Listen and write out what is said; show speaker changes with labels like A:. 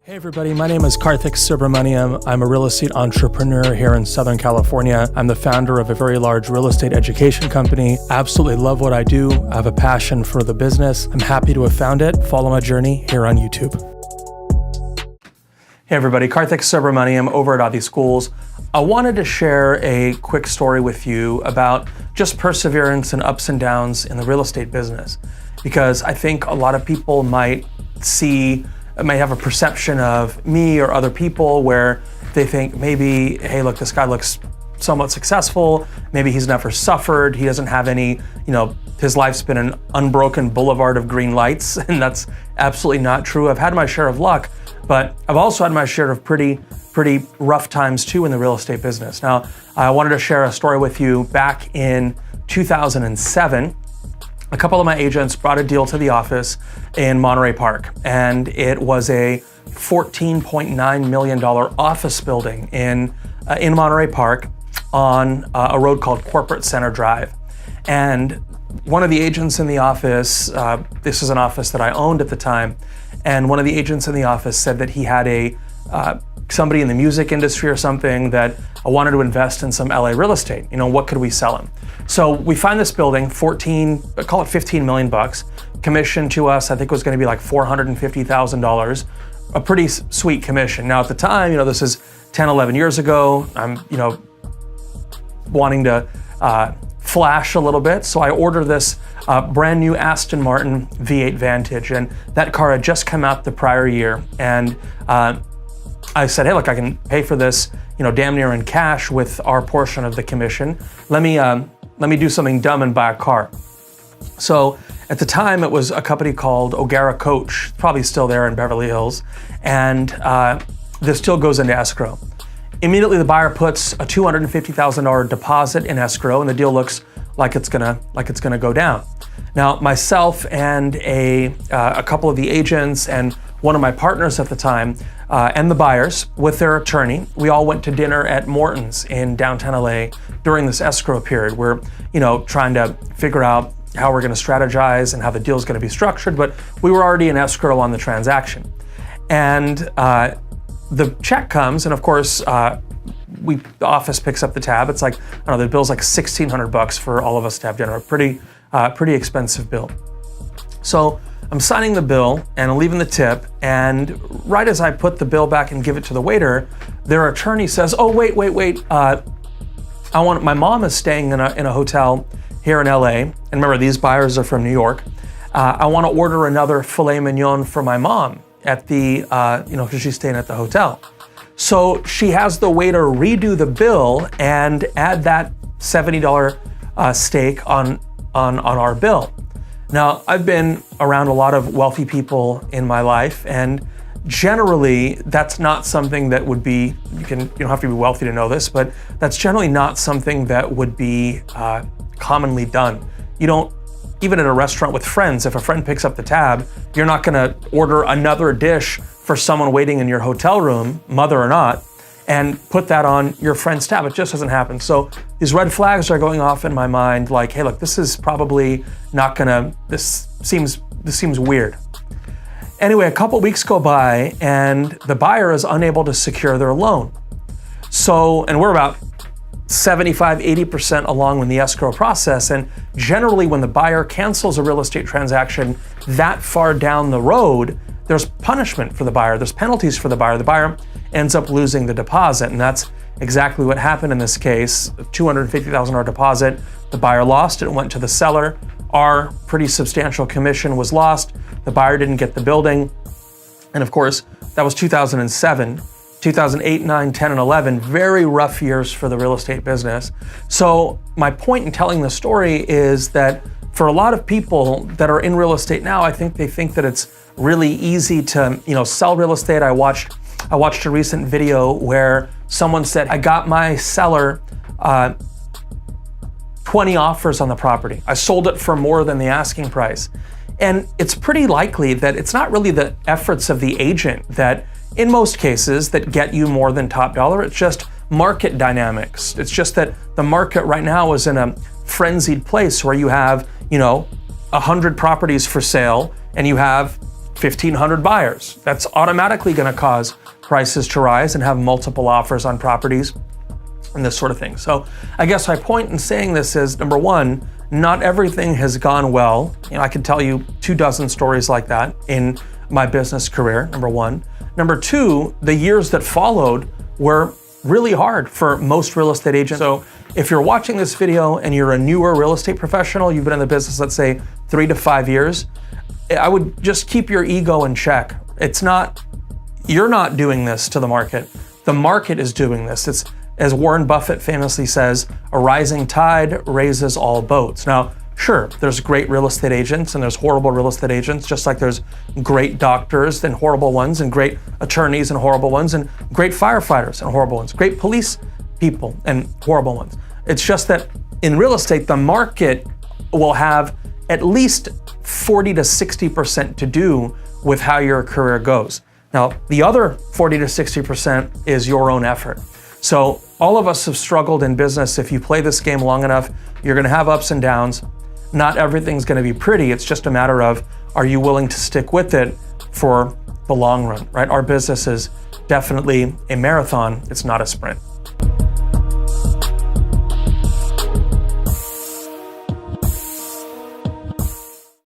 A: Hey everybody, my name is Kartik Subramaniam. I'm a real estate entrepreneur here in Southern California. I'm the founder of a very large real estate education company. Absolutely love what I do. I have a passion for the business. I'm happy to have found it. Follow my journey here on YouTube. Hey everybody, Kartik Subramaniam over at ADHI Schools. I wanted to share a quick story with you about just perseverance and ups and downs in the real estate business, because I think a lot of people might have a perception of me or other people where they think maybe, hey, look, this guy looks somewhat successful. Maybe he's never suffered. He doesn't have any, his life's been an unbroken boulevard of green lights. And that's absolutely not true. I've had my share of luck, but I've also had my share of pretty rough times too in the real estate business. Now, I wanted to share a story with you. Back in 2007, a couple of my agents brought a deal to the office in Monterey Park, and it was a $14.9 million office building in Monterey Park on a road called Corporate Center Drive. And one of the agents in the office, this is an office that I owned at the time, and one of the agents in the office said that he had somebody in the music industry or something that wanted to invest in some LA real estate. What could we sell him? So we find this building, call it $15 million bucks. Commission to us, I think, was going to be like $450,000, a pretty sweet commission. Now at the time, this is 10, 11 years ago. I'm, wanting to flash a little bit. So I order this brand new Aston Martin V8 Vantage, and that car had just come out the prior year. And I said, hey, look, I can pay for this, damn near in cash with our portion of the commission. Let me do something dumb and buy a car. So at the time, it was a company called O'Gara Coach, probably still there in Beverly Hills, and this deal goes into escrow. Immediately, the buyer puts a $250,000 deposit in escrow, and the deal looks like it's gonna go down. Now, myself and a couple of the agents and one of my partners at the time, and the buyers with their attorney, we all went to dinner at Morton's in downtown LA during this escrow period. We're, trying to figure out how we're going to strategize and how the deal is going to be structured, but we were already in escrow on the transaction. And the check comes, and of course, the office picks up the tab. It's like, the bill's like $1,600 for all of us to have dinner. Pretty expensive bill. So I'm signing the bill and I'm leaving the tip, and right as I put the bill back and give it to the waiter, their attorney says, oh, wait. My mom is staying in a hotel here in LA. And remember, these buyers are from New York. I want to order another filet mignon for my mom at the, because she's staying at the hotel. So she has the waiter redo the bill and add that $70 steak on our bill. Now, I've been around a lot of wealthy people in my life, and generally, that's not something that would be, you don't have to be wealthy to know this, but that's generally not something that would be commonly done. You don't, even at a restaurant with friends, if a friend picks up the tab, you're not gonna order another dish for someone waiting in your hotel room, mother or not, and put that on your friend's tab. It just doesn't happen. So these red flags are going off in my mind, like, hey, look, this is probably not gonna, this seems weird. Anyway, a couple weeks go by and the buyer is unable to secure their loan. So, and we're about 75, 80% along in the escrow process. And generally when the buyer cancels a real estate transaction that far down the road, there's punishment for the buyer, there's penalties for the buyer. The buyer ends up losing the deposit, and that's exactly what happened in this case. A $250,000 deposit, the buyer lost it and went to the seller. Our pretty substantial commission was lost. The buyer didn't get the building. And of course, that was 2007. 2008, 9, 10, and 11, very rough years for the real estate business. So my point in telling the story is that for a lot of people that are in real estate now, I think they think that it's really easy to, sell real estate. I watched a recent video where someone said, I got my seller 20 offers on the property. I sold it for more than the asking price. And it's pretty likely that it's not really the efforts of the agent that, in most cases, that get you more than top dollar. It's just market dynamics. It's just that the market right now is in a frenzied place where you have, 100 properties for sale and you have 1,500 buyers. That's automatically going to cause prices to rise and have multiple offers on properties and this sort of thing. So I guess my point in saying this is, number one, not everything has gone well. I can tell you 24 stories like that in my business career, number one. Number two, the years that followed were really hard for most real estate agents. So if you're watching this video and you're a newer real estate professional, you've been in the business, let's say 3 to 5 years, I would just keep your ego in check. You're not doing this to the market. The market is doing this. It's, as Warren Buffett famously says, a rising tide raises all boats. Now, sure, there's great real estate agents and there's horrible real estate agents, just like there's great doctors and horrible ones, and great attorneys and horrible ones, and great firefighters and horrible ones, great police people and horrible ones. It's just that in real estate, the market will have at least 40 to 60% to do with how your career goes. Now, the other 40 to 60% is your own effort. So all of us have struggled in business. If you play this game long enough, you're going to have ups and downs. Not everything's going to be pretty. It's just a matter of, are you willing to stick with it for the long run, right? Our business is definitely a marathon. It's not a sprint.